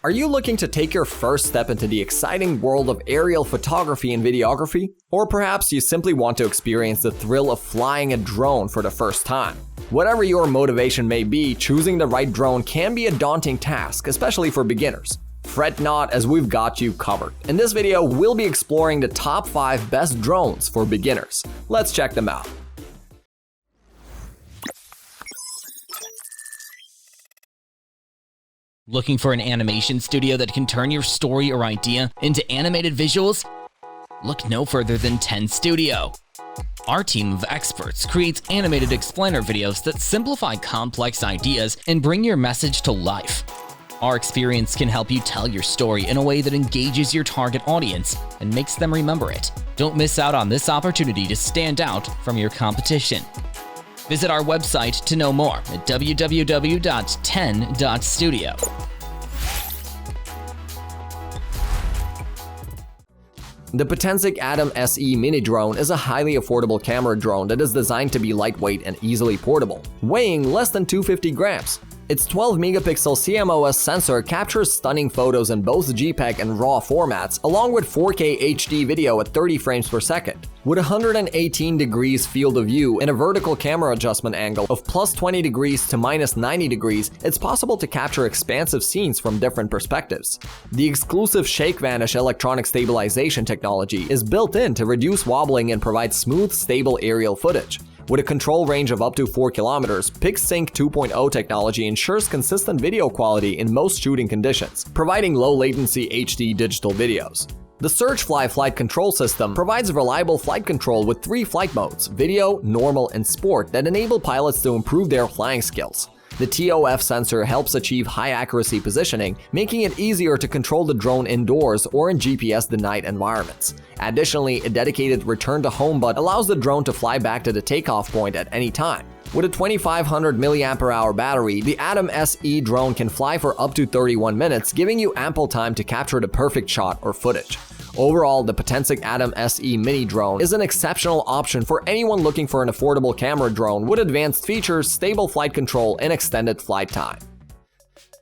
Are you looking to take your first step into the exciting world of aerial photography and videography? Or perhaps you simply want to experience the thrill of flying a drone for the first time? Whatever your motivation may be, choosing the right drone can be a daunting task, especially for beginners. Fret not, as we've got you covered. In this video, we'll be exploring the top 5 best drones for beginners. Let's check them out. Looking for an animation studio that can turn your story or idea into animated visuals? Look no further than 10 Studio. Our team of experts creates animated explainer videos that simplify complex ideas and bring your message to life. Our experience can help you tell your story in a way that engages your target audience and makes them remember it. Don't miss out on this opportunity to stand out from your competition. Visit our website to know more at www.10.studio. The Potensic ATOM SE Mini drone is a highly affordable camera drone that is designed to be lightweight and easily portable, weighing less than 250 grams. Its 12-megapixel CMOS sensor captures stunning photos in both JPEG and RAW formats, along with 4K HD video at 30 frames per second. With 118 degrees field of view and a vertical camera adjustment angle of plus 20 degrees to minus 90 degrees, it's possible to capture expansive scenes from different perspectives. The exclusive Shake Vanish electronic stabilization technology is built in to reduce wobbling and provide smooth, stable aerial footage. With a control range of up to 4 kilometers, PixSync 2.0 technology ensures consistent video quality in most shooting conditions, providing low-latency HD digital videos. The Surgefly flight control system provides reliable flight control with 3 flight modes: video, normal, and sport, that enable pilots to improve their flying skills. The TOF sensor helps achieve high-accuracy positioning, making it easier to control the drone indoors or in GPS-denied environments. Additionally, a dedicated return-to-home button allows the drone to fly back to the takeoff point at any time. With a 2500 mAh battery, the ATOM SE drone can fly for up to 31 minutes, giving you ample time to capture the perfect shot or footage. Overall, the Potensic ATOM SE Mini drone is an exceptional option for anyone looking for an affordable camera drone with advanced features, stable flight control, and extended flight time.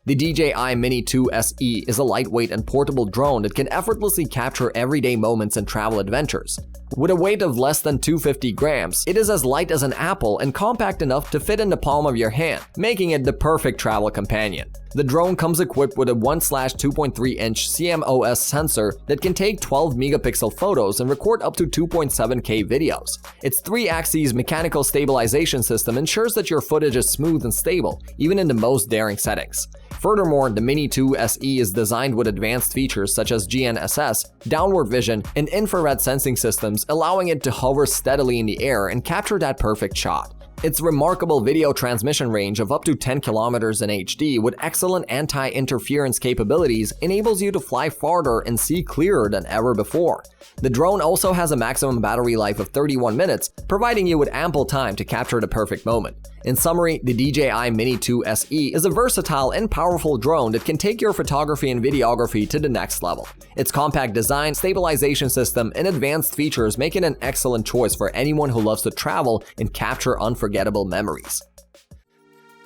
The DJI Mini 2 SE is a lightweight and portable drone that can effortlessly capture everyday moments and travel adventures. With a weight of less than 250 grams, it is as light as an apple and compact enough to fit in the palm of your hand, making it the perfect travel companion. The drone comes equipped with a 1/2.3-inch CMOS sensor that can take 12-megapixel photos and record up to 2.7K videos. Its 3-axis mechanical stabilization system ensures that your footage is smooth and stable, even in the most daring settings. Furthermore, the Mini 2 SE is designed with advanced features such as GNSS, downward vision, and infrared sensing systems, allowing it to hover steadily in the air and capture that perfect shot. Its remarkable video transmission range of up to 10 kilometers in HD with excellent anti-interference capabilities enables you to fly farther and see clearer than ever before. The drone also has a maximum battery life of 31 minutes, providing you with ample time to capture the perfect moment. In summary, the DJI Mini 2 SE is a versatile and powerful drone that can take your photography and videography to the next level. Its compact design, stabilization system, and advanced features make it an excellent choice for anyone who loves to travel and capture unforgettable memories.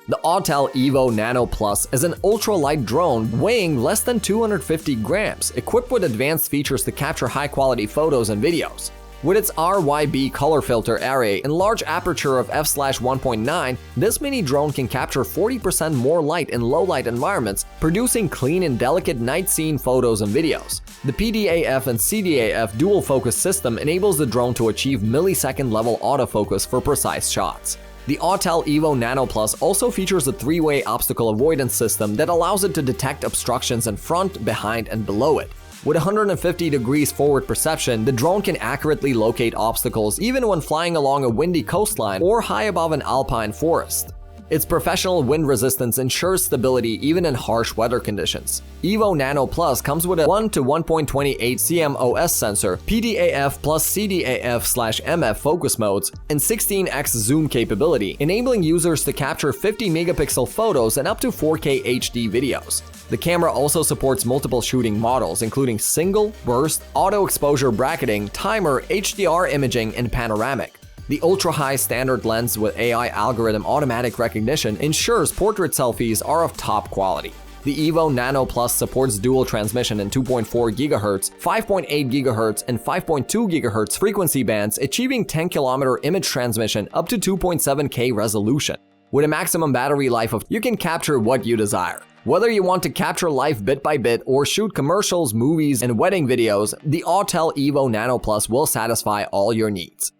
The Autel Evo Nano Plus is an ultralight drone weighing less than 250 grams, equipped with advanced features to capture high-quality photos and videos. With its RYB color filter array and large aperture of f/1.9, this mini drone can capture 40% more light in low-light environments, producing clean and delicate night scene photos and videos. The PDAF and CDAF dual focus system enables the drone to achieve millisecond-level autofocus for precise shots. The Autel Evo Nano Plus also features a 3-way obstacle avoidance system that allows it to detect obstructions in front, behind, and below it. With 150 degrees forward perception, the drone can accurately locate obstacles even when flying along a windy coastline or high above an alpine forest. Its professional wind resistance ensures stability even in harsh weather conditions. Evo Nano Plus comes with a 1:1.28 CMOS sensor, PDAF plus CDAF/MF focus modes, and 16x zoom capability, enabling users to capture 50-megapixel photos and up to 4K HD videos. The camera also supports multiple shooting models, including single, burst, auto exposure bracketing, timer, HDR imaging, and panoramic. The ultra-high standard lens with AI algorithm automatic recognition ensures portrait selfies are of top quality. The Evo Nano Plus supports dual transmission in 2.4 GHz, 5.8 GHz, and 5.2 GHz frequency bands, achieving 10-km image transmission up to 2.7K resolution. With a maximum battery life of, you can capture what you desire. Whether you want to capture life bit by bit or shoot commercials, movies, and wedding videos, the Autel Evo Nano Plus will satisfy all your needs.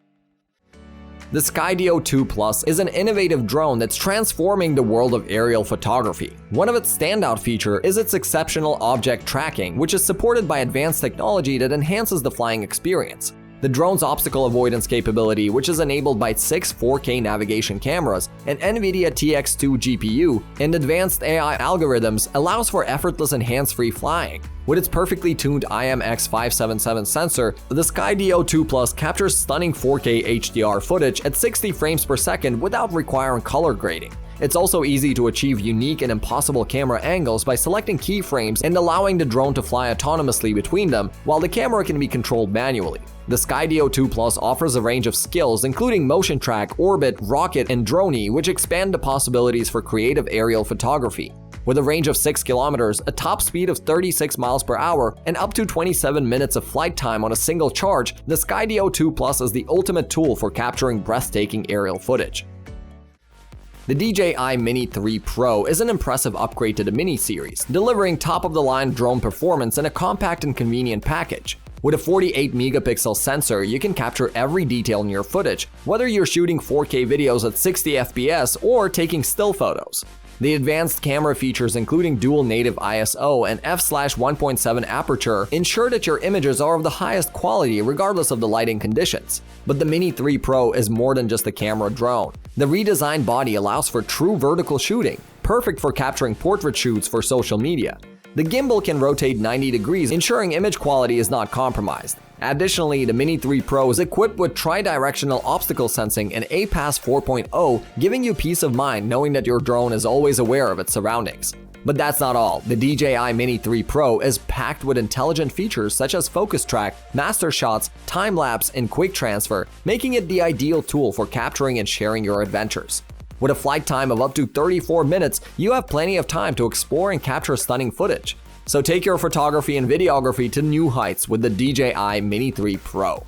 The Skydio 2 Plus is an innovative drone that's transforming the world of aerial photography. One of its standout features is its exceptional object tracking, which is supported by advanced technology that enhances the flying experience. The drone's obstacle avoidance capability, which is enabled by 6 4K navigation cameras, an NVIDIA TX2 GPU, and advanced AI algorithms, allows for effortless and hands-free flying. With its perfectly tuned IMX577 sensor, the Skydio 2 Plus captures stunning 4K HDR footage at 60 frames per second without requiring color grading. It's also easy to achieve unique and impossible camera angles by selecting keyframes and allowing the drone to fly autonomously between them, while the camera can be controlled manually. The Skydio 2 Plus offers a range of skills including motion track, orbit, rocket, and droney, which expand the possibilities for creative aerial photography. With a range of 6 kilometers, a top speed of 36 miles per hour, and up to 27 minutes of flight time on a single charge, the Skydio 2 Plus is the ultimate tool for capturing breathtaking aerial footage. The DJI Mini 3 Pro is an impressive upgrade to the Mini series, delivering top-of-the-line drone performance in a compact and convenient package. With a 48 megapixel sensor, you can capture every detail in your footage, whether you're shooting 4K videos at 60 FPS or taking still photos. The advanced camera features, including dual native ISO and f/1.7 aperture, ensure that your images are of the highest quality regardless of the lighting conditions. But the Mini 3 Pro is more than just a camera drone. The redesigned body allows for true vertical shooting, perfect for capturing portrait shoots for social media. The gimbal can rotate 90 degrees, ensuring image quality is not compromised. Additionally, the Mini 3 Pro is equipped with tri-directional obstacle sensing and APAS 4.0, giving you peace of mind knowing that your drone is always aware of its surroundings. But that's not all. The DJI Mini 3 Pro is packed with intelligent features such as focus track, master shots, time-lapse, and quick transfer, making it the ideal tool for capturing and sharing your adventures. With a flight time of up to 34 minutes, you have plenty of time to explore and capture stunning footage. So take your photography and videography to new heights with the DJI Mini 3 Pro.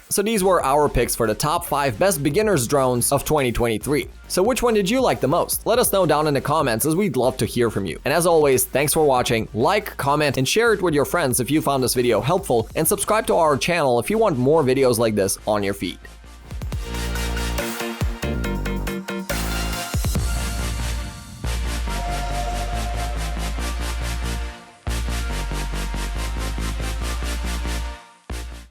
So these were our picks for the top 5 best beginners drones of 2023. So which one did you like the most? Let us know down in the comments, as we'd love to hear from you. And as always, thanks for watching. Like, comment, and share it with your friends if you found this video helpful, and subscribe to our channel if you want more videos like this on your feed.